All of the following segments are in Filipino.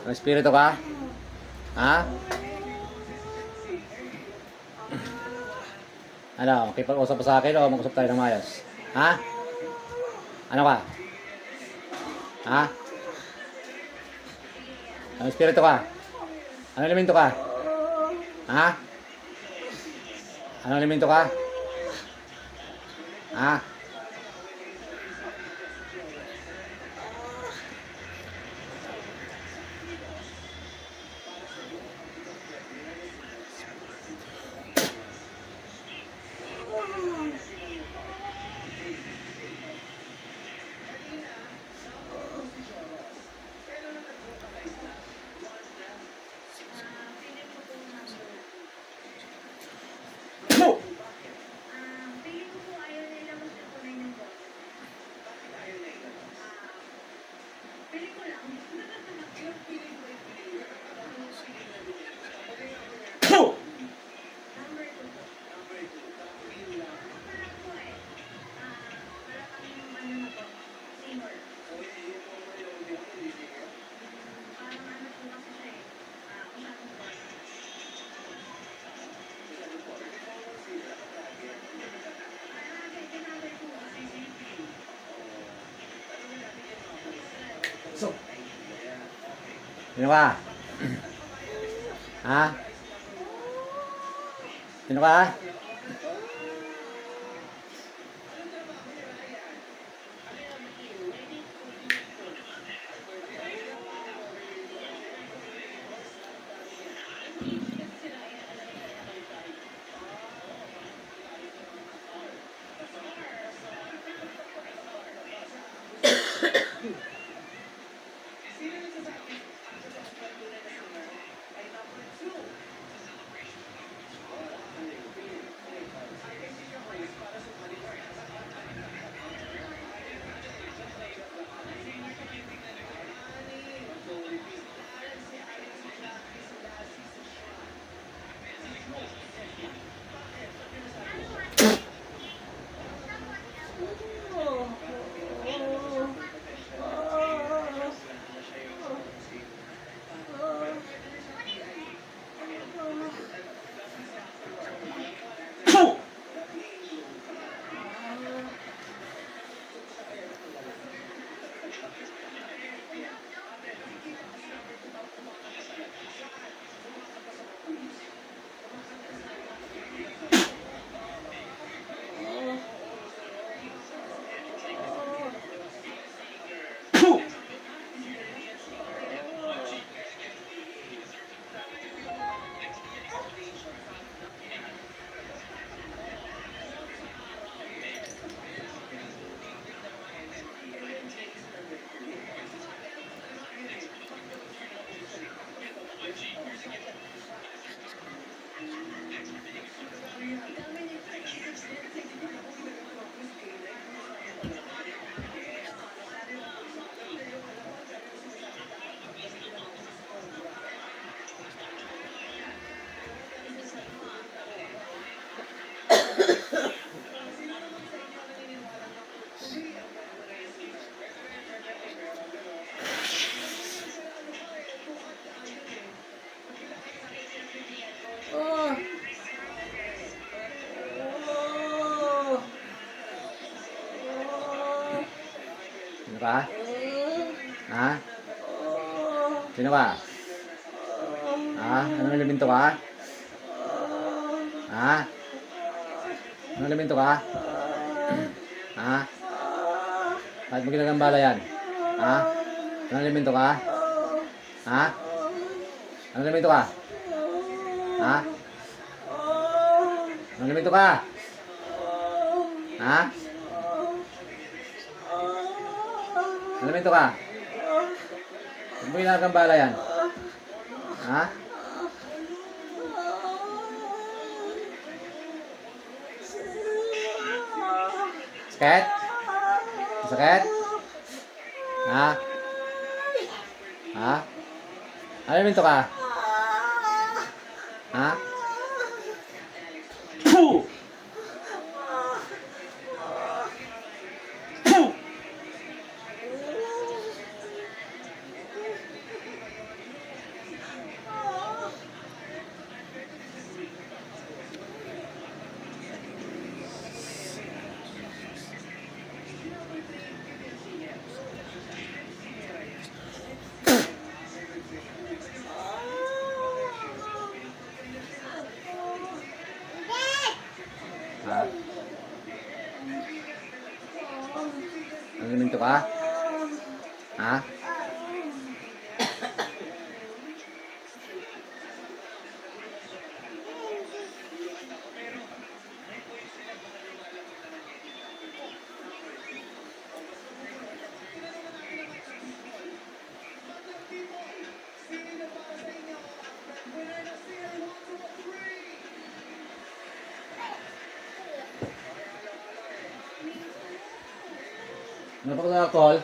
May espiritu ka? Ha? Ano, kipag-usap pa sa akin o mag-usap tayo ng mayos? Ha? Ano ka? Ha? May espiritu ka? Ano elemento ka? Ha? Ano elemento ka? Ha? Sino ka? Ha? Sino ka? Sino ka? Ha? Sino ka? Ha? Anong elemento ka? Ha? Anong elemento ka? Ha? Bakit mo ginagambala yan? Ha? Anong elemento ka? Ha? Anong elemento ka? Ha? Anong elemento ka? Ha? Anong elemento ka? Bakit mo ginagambala yan? Ha? Sakit? Sakit? Ha? Ha? Ano elemento ka? Ha? ka? Ha? Ano pa sa alcohol?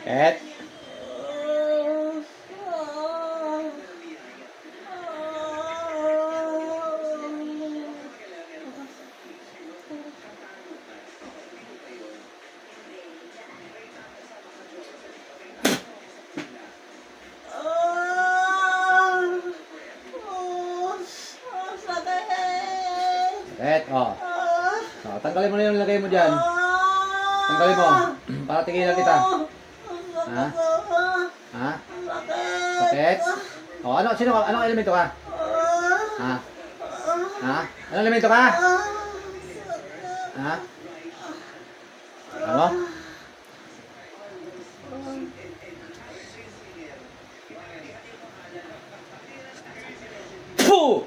Et? Et, oh. Oh, tanggalin mo na yung lagay mo dyan. Tanggalin mo. Para tigilan kita. Ha? Ha? Sakit? Oh, anong elemento ka? Ha? Ha? Anong elemento ka? Ha? Ano? Puh!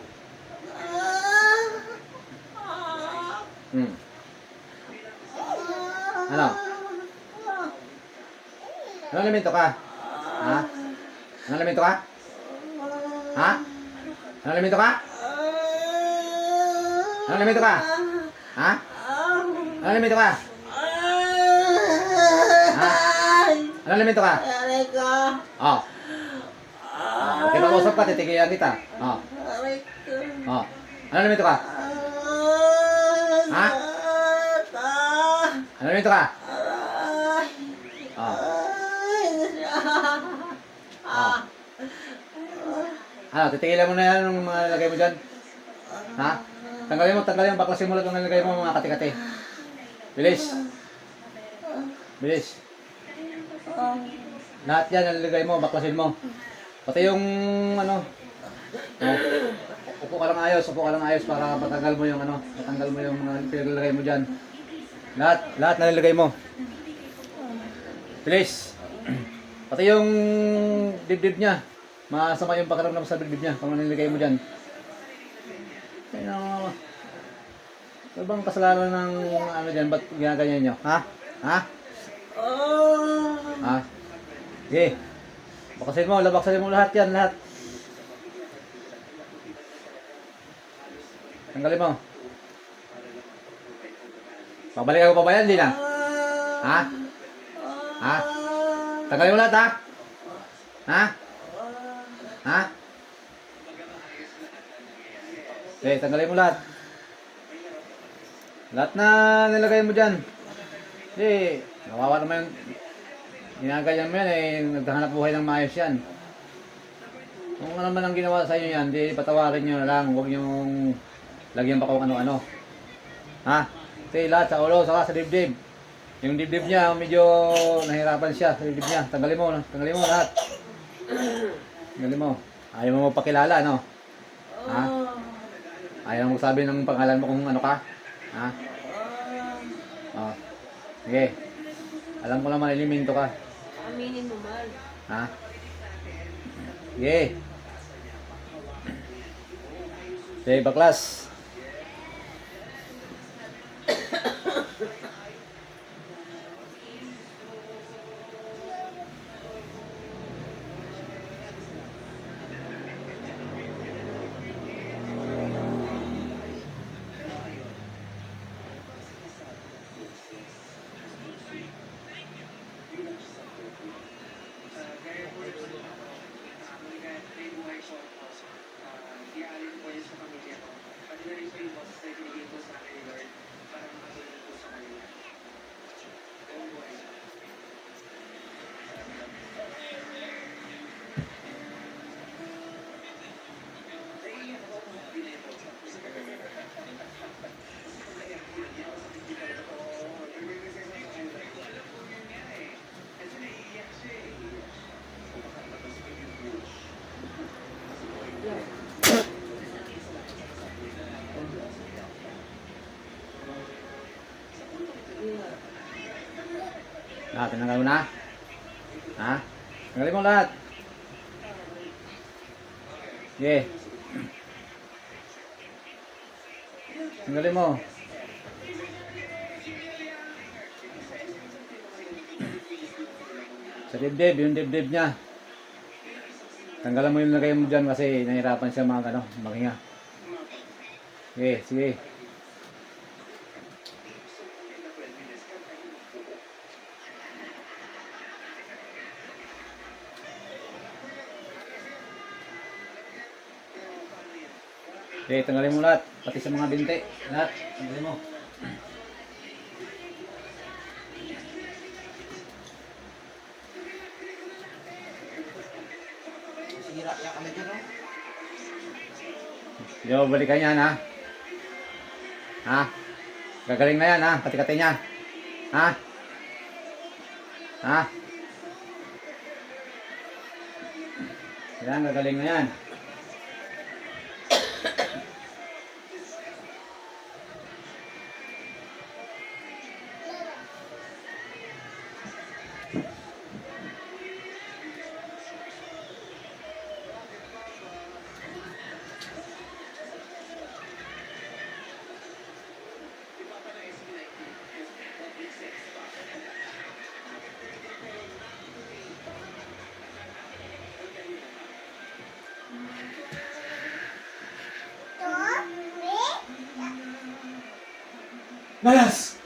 Ano? Anong elemento ka? Ha? Anong elemento ka? Ha? Anong elemento ka? Anong elemento ka? Ha? Anong elemento ka? Ha? Anong elemento ka? Oh. Okay, mag-usap ka, titigilan kita. Oh. Oh. Anong elemento ka? Ha? Anong elemento ka? Oh. Oh. Ano, titigilan mo na yan ng mga lagay mo dyan? Ha? Tanggalin mo, baklasin mo lang ang nilagay mo mga kati-kati. Bilis. Bilis. Lahat yan ang nilagay mo, baklasin mo. Pati yung ano, upo ka lang ayos para matanggal mo yung ano, matanggal mo yung mga pinaglalagay mo dyan. Lahat na nilagay mo. Bilis. Pati yung dibdib niya, masama yung pakiramdam sa dibdib niya kung nilagay mo dyan. Ano bang kasalanan ng ano dyan? Ba't ginaganyan nyo? Ha? Ha? Ha? Sige. Labaksasin mo lahat yan, lahat. Tanggalin mo. Pabalikan ko pa ba yan? Hindi na. Ha? Ha? Tanggalin mo lahat, ha? Ha? Ha? Okay, tanggalin mo lahat. Lahat na nilagay mo dyan. Hindi, nawawa naman yung ginaganyan mo yan eh, naghahanap buhay ng maayos yan. Kung ano naman ang ginawa sa inyo yan, di patawarin nyo na lang, huwag nyong lagyan pa kung ano-ano. Ha? Okay, lahat sa ulo, saka sa dibdib. Yung dibdib niya, medyo nahirapan siya sa dibdib niya. Tanggalin mo lahat. Tanggalin mo. Ayaw mo magpakilala, no? Ha? Ayaw mo sabi ng pangalan mo kung ano ka? Ha? Oh. Sige. Alam ko naman, elemento ka. Aminin mo man. Ha? Sige. Sige, baklas. Lahat, tinanggal mo na? Ha? Tanggalin mo lahat. Sige. Tanggalin mo. Sa dibdib, yung dibdib niya. Tanggalan mo yung lagay mo dyan kasi nahirapan siya mga ano, maghinga. Sige, sige. Okay, tanggalin mo lahat. Pati sa mga binti. Lahat. Tanggalin mo. Sira yan kami dyan, no? Yo, balikan yan ha. Ha? Gagaling na yan ha. Kati-kati niya. Ha? Ha? Yan, gagaling na yan. Layas!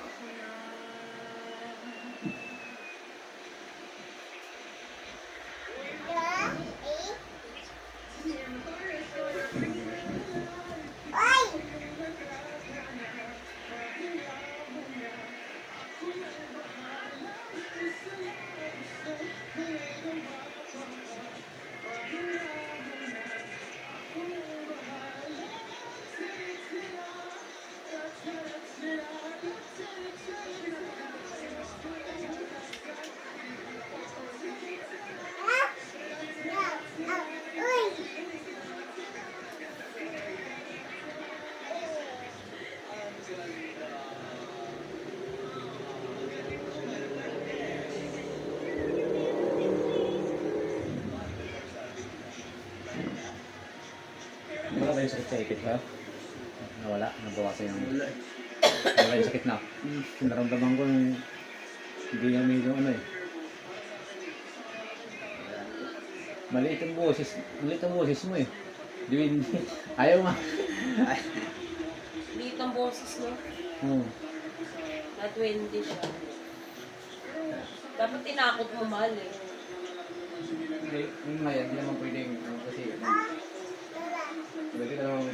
Wala ba yung sakit sa ipit ba? Nawala? Nabawasan yung... Wala eh. Wala yung sakit na. Naramdaman ko yung... Hindi yung medyo ano eh. Maliit ang boses. Maliit ang boses mo eh. Diwin. Ayaw nga. Liit ang boses, no? Oo. Na 20 siya. Dapat tinakot mo, mahal eh. Hindi. Yung ngayon, hindi naman pwedeng... Kasi... Pwede ka naman...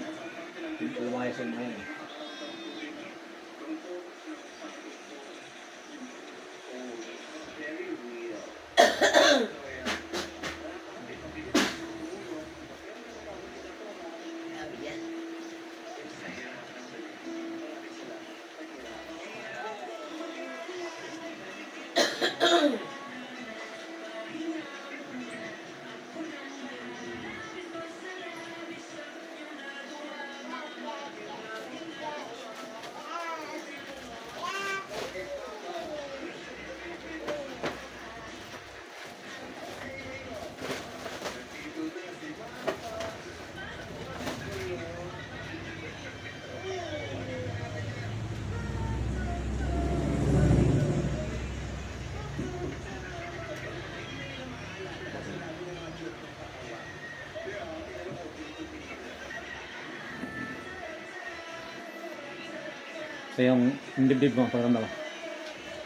Lumayas yung ngayon eh. So yung dibdib mo, pakiramdam mo.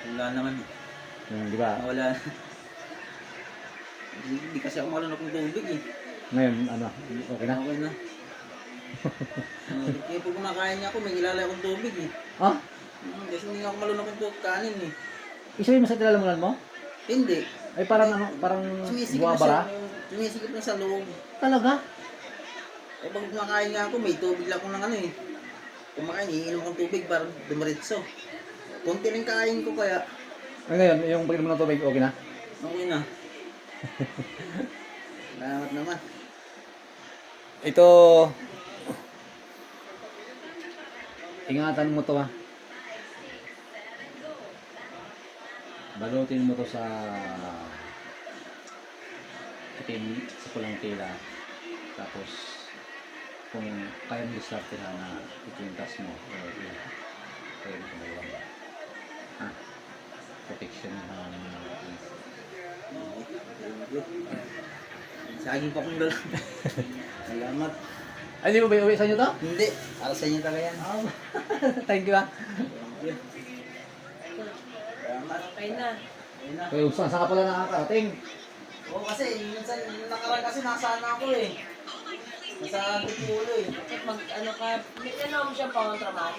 Wala naman eh. Yung, di ba? Wala. Hindi kasi ako marunong ng tubig eh. Ngayon, ano, okay na? Okay na. Kaya pag kumakain niya ako, may nilalay akong tubig eh. Ah? Kasi hindi ako marunong ng kanin eh. Isa yung masakit lalamunan mo? Hindi. Ay parang ano, parang Sumisikip na buwabara? Sumisikip na sa loob. Talaga? Eh pag kumakain nga ako, may tubig lang ako ng ano eh. Kumakain, iinom akong tubig para dumiretso. Konti lang kain ko kaya Ay ngayon, yung pag-inom ng tubig, okay na? okay na. Salamat naman. Ito, ingatan mo to ha. Balutin mo to sa itim sa pulang tela. Tapos kung kaya mo discarte na itintas mo o kaya mo kumawang. Ha? Protection Saging pa kong dala. Salamat. Ay, di mo ba iuwi sa inyo to? Hindi, para sa inyo talaga yan. Thank you ah. Salamat. Okay na. Ayun na. Kaya saan ka pala nakakarating? Oo, kasi minsan nakaraan kasi nasaan ako eh. Nasa Antipolo eh. Check mag, ano ka, may ano mo siya pangontraman?